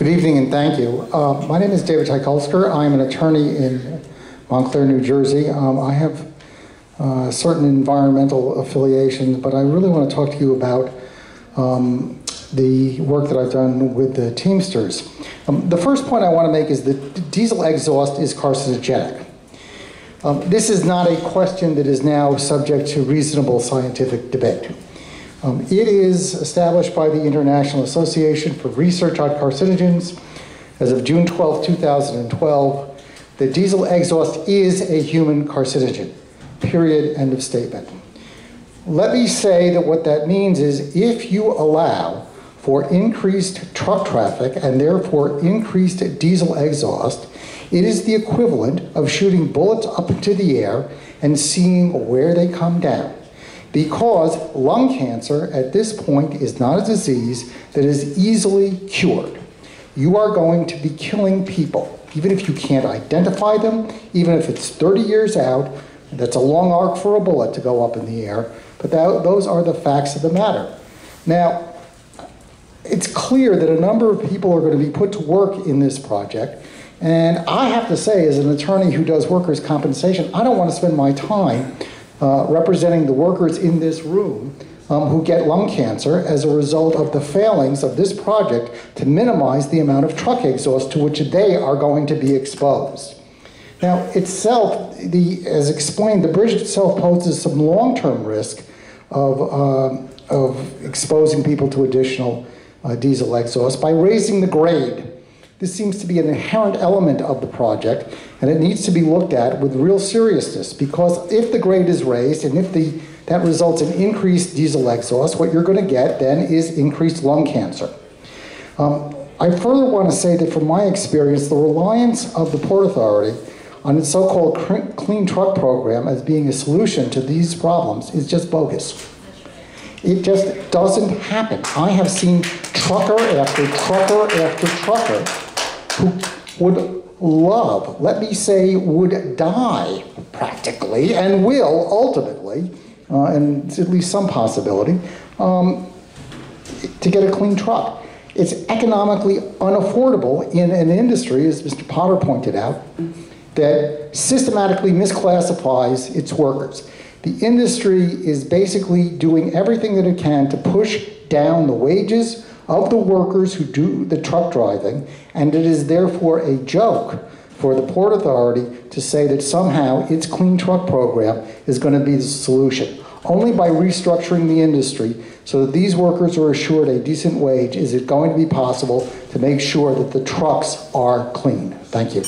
Good evening and thank you. My name is David Tykulsker. I'm an attorney in Montclair, New Jersey. I have certain environmental affiliations, but I really want to talk to you about the work that I've done with the Teamsters. The first point I want to make is that diesel exhaust is carcinogenic. This is not a question that is now subject to reasonable scientific debate. It is established by the International Association for Research on Carcinogens as of June 12, 2012, that diesel exhaust is a human carcinogen, period, end of statement. Let me say that what that means is if you allow for increased truck traffic and therefore increased diesel exhaust, it is the equivalent of shooting bullets up into the air and seeing where they come down. Because lung cancer at this point is not a disease that is easily cured. You are going to be killing people, even if you can't identify them, even if it's 30 years out. That's a long arc for a bullet to go up in the air, but those are the facts of the matter. Now, it's clear that a number of people are going to be put to work in this project, and I have to say, as an attorney who does workers' compensation, I don't want to spend my time representing the workers in this room who get lung cancer as a result of the failings of this project to minimize the amount of truck exhaust to which they are going to be exposed. Now, itself, as explained, the bridge itself poses some long-term risk of exposing people to additional diesel exhaust by raising the grade. This seems to be an inherent element of the project, and it needs to be looked at with real seriousness, because if the grade is raised and if that results in increased diesel exhaust, what you're going to get then is increased lung cancer. I further want to say that from my experience, the reliance of the Port Authority on its so-called clean truck program as being a solution to these problems is just bogus. It just doesn't happen. I have seen trucker after trucker after trucker who would love, let me say, would die practically and will ultimately, and it's at least some possibility, to get a clean truck. It's economically unaffordable in an industry, as Mr. Potter pointed out, that systematically misclassifies its workers. The industry is basically doing everything that it can to push down the wages of the workers who do the truck driving, and it is therefore a joke for the Port Authority to say that somehow its clean truck program is going to be the solution. Only by restructuring the industry so that these workers are assured a decent wage is it going to be possible to make sure that the trucks are clean. Thank you.